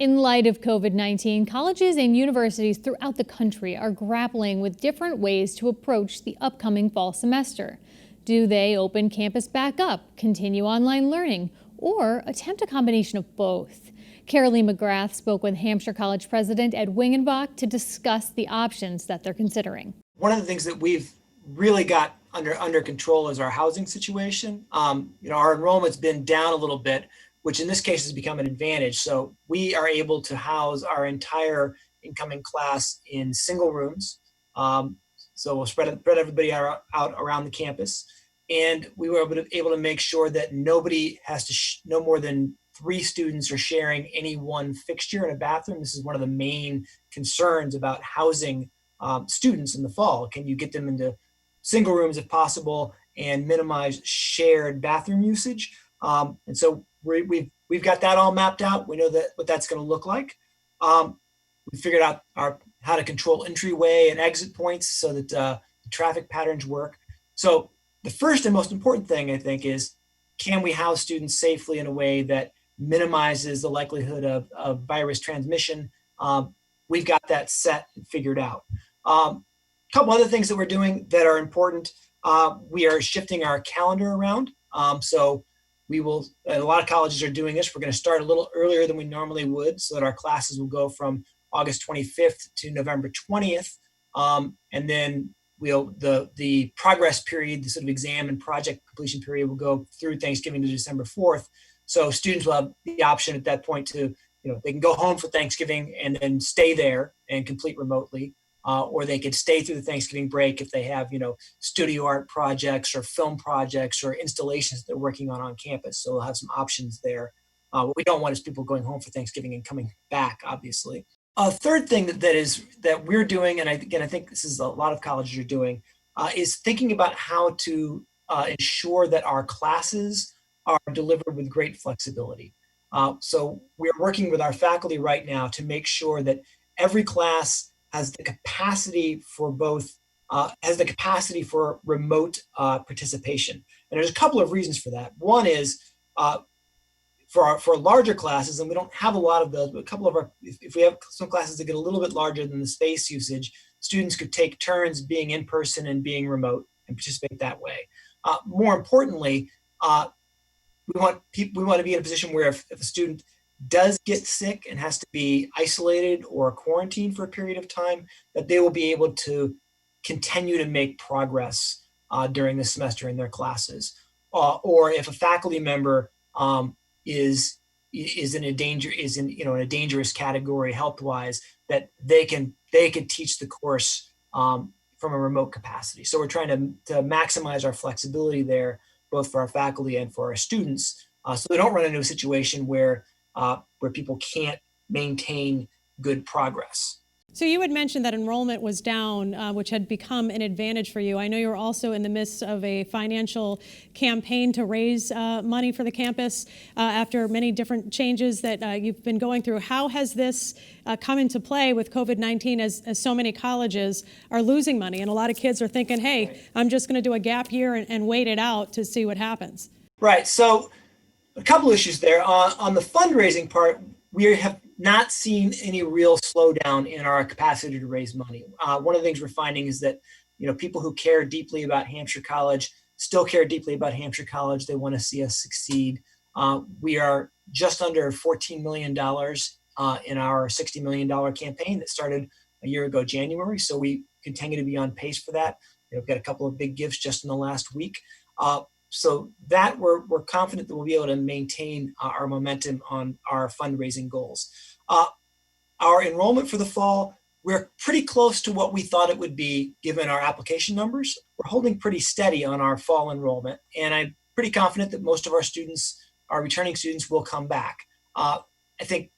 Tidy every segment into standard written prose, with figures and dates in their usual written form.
In light of COVID-19, colleges and universities throughout the country are grappling with different ways to approach the upcoming fall semester. Do they open campus back up, continue online learning, or attempt a combination of both? Carolee McGrath spoke with Hampshire College President Ed Wingenbach to discuss the options that they're considering. One of the things that we've really got under control is our housing situation. Our enrollment's been down a little bit, which in this case has become an advantage. So we are able to house our entire incoming class in single rooms. So we'll spread everybody out around the campus. And we were able to make sure that nobody has to, no more than 3 students are sharing any one fixture in a bathroom. This is one of the main concerns about housing students in the fall. Can you get them into single rooms if possible and minimize shared bathroom usage? And so we've got that all mapped out. We know what that's going to look like. We figured out how to control entryway and exit points so that the traffic patterns work. So the first and most important thing, I think, is can we house students safely in a way that minimizes the likelihood of virus transmission? We've got that set and figured out. A couple other things that we're doing that are important. We are shifting our calendar around. So we will, and a lot of colleges are doing this. We're going to start a little earlier than we normally would so that our classes will go from August 25th to November 20th. And then the progress period, the sort of exam and project completion period will go through Thanksgiving to December 4th. So students will have the option at that point to, they can go home for Thanksgiving and then stay there and complete remotely. Or they could stay through the Thanksgiving break if they have, studio art projects or film projects or installations they're working on campus. So we'll have some options there. What we don't want is people going home for Thanksgiving and coming back, obviously. A third thing that we're doing, and I think this is a lot of colleges are doing, is thinking about how to ensure that our classes are delivered with great flexibility. So we're working with our faculty right now to make sure that every class has the capacity for remote participation. And there's a couple of reasons for that. One is for larger classes, and we don't have a lot of those, but if we have some classes that get a little bit larger than the space usage, students could take turns being in person and being remote and participate that way. More importantly, we want to be in a position where if a student does get sick and has to be isolated or quarantined for a period of time, that they will be able to continue to make progress during the semester in their classes. Or if a faculty member is in a dangerous category health-wise, that they can teach the course from a remote capacity. So we're trying to maximize our flexibility there, both for our faculty and for our students, so they don't run into a situation where people can't maintain good progress. So you had mentioned that enrollment was down, which had become an advantage for you. I know you're also in the midst of a financial campaign to raise money for the campus after many different changes that you've been going through. How has this come into play with COVID-19 as so many colleges are losing money? And a lot of kids are thinking, hey, I'm just going to do a gap year and wait it out to see what happens. Right. So a couple issues there. On the fundraising part, we have not seen any real slowdown in our capacity to raise money. One of the things we're finding is that people who care deeply about Hampshire College still care deeply about Hampshire College. They want to see us succeed. We are just under $14 million in our $60 million campaign that started a year ago, January. So we continue to be on pace for that. We've got a couple of big gifts just in the last week. So that we're confident that we'll be able to maintain our momentum on our fundraising goals. Our enrollment for the fall, we're pretty close to what we thought it would be given our application numbers. We're holding pretty steady on our fall enrollment, and I'm pretty confident that most of our students, our returning students, will come back. I think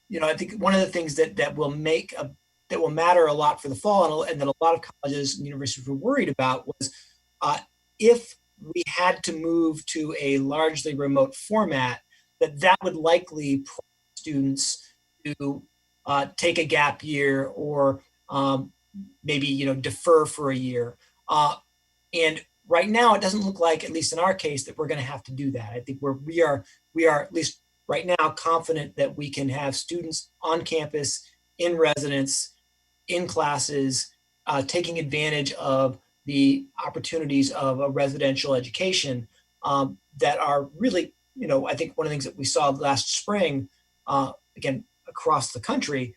one of the things that will matter a lot for the fall, and that a lot of colleges and universities were worried about, was if we had to move to a largely remote format, that would likely prompt students to take a gap year or maybe defer for a year. And right now, it doesn't look like, at least in our case, that we're going to have to do that. I think we are at least right now confident that we can have students on campus, in residence, in classes, taking advantage of the opportunities of a residential education that are really, I think one of the things that we saw last spring, again, across the country,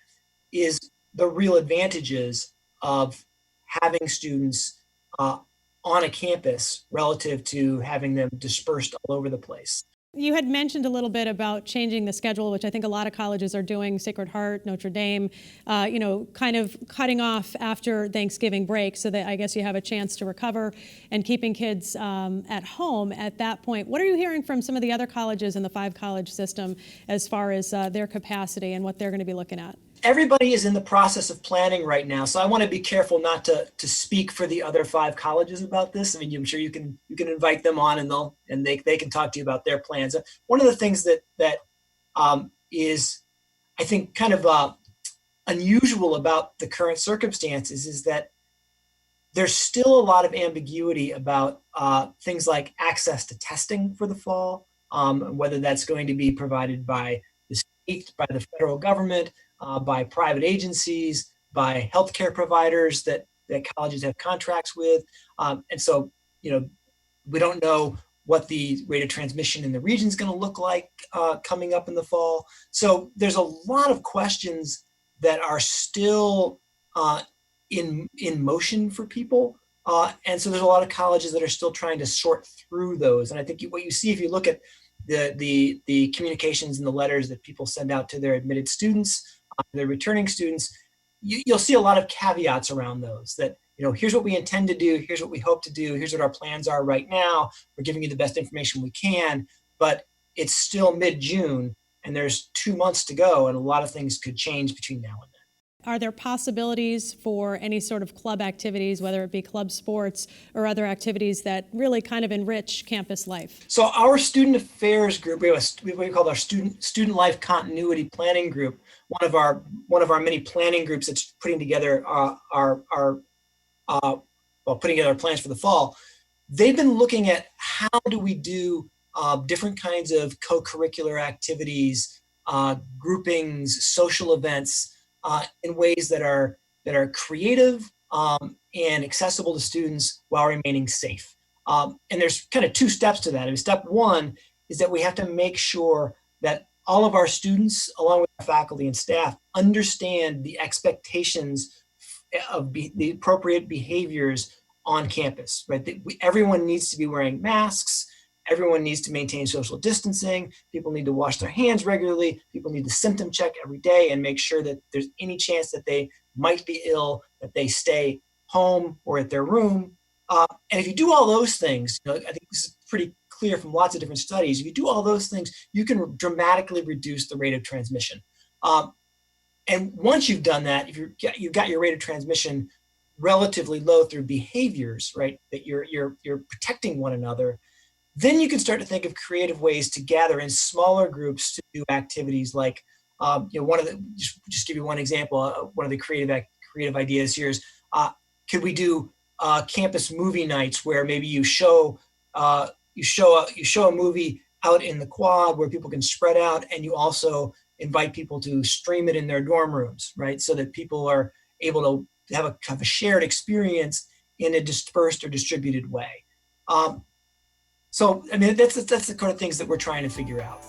is the real advantages of having students on a campus relative to having them dispersed all over the place. You had mentioned a little bit about changing the schedule, which I think a lot of colleges are doing, Sacred Heart, Notre Dame, kind of cutting off after Thanksgiving break so that I guess you have a chance to recover and keeping kids at home at that point. What are you hearing from some of the other colleges in the 5-college system as far as their capacity and what they're going to be looking at? Everybody is in the process of planning right now, so I want to be careful not to speak for the other 5 colleges about this. I mean, I'm sure you can invite them on, and they can talk to you about their plans. One of the things that is, I think, kind of unusual about the current circumstances is that there's still a lot of ambiguity about things like access to testing for the fall, whether that's going to be provided by the state, by the federal government, by private agencies, by healthcare providers that colleges have contracts with. And so, we don't know what the rate of transmission in the region is going to look like coming up in the fall. So there's a lot of questions that are still in motion for people. And so there's a lot of colleges that are still trying to sort through those. And I think what you see if you look at the communications and the letters that people send out to their admitted students, their returning students, you'll see a lot of caveats around those that, here's what we intend to do, here's what we hope to do, here's what our plans are right now, we're giving you the best information we can, but it's still mid-June and there's 2 months to go and a lot of things could change between now and then. Are there possibilities for any sort of club activities, whether it be club sports or other activities that really kind of enrich campus life? So our student affairs group, we have what we call our student life continuity planning group. One of our many planning groups that's putting together putting together plans for the fall. They've been looking at how do we do different kinds of co-curricular activities, groupings, social events in ways that are creative and accessible to students while remaining safe. And there's kind of 2 steps to that. And step 1 is that we have to make sure that all of our students, along with our faculty and staff, understand the expectations of the appropriate behaviors on campus, right? Everyone needs to be wearing masks. Everyone needs to maintain social distancing. People need to wash their hands regularly. People need to symptom check every day and make sure that there's any chance that they might be ill, that they stay home or at their room. And if you do all those things, I think this is pretty clear from lots of different studies. If you do all those things, you can dramatically reduce the rate of transmission. And once you've done that, if you've got your rate of transmission relatively low through behaviors, right, that you're protecting one another, then you can start to think of creative ways to gather in smaller groups to do activities like, just give you one example. One of the creative ideas here is, could we do campus movie nights where maybe you show a movie out in the quad where people can spread out, and you also invite people to stream it in their dorm rooms, right? So that people are able to have a shared experience in a dispersed or distributed way. So, I mean, that's the kind of things that we're trying to figure out.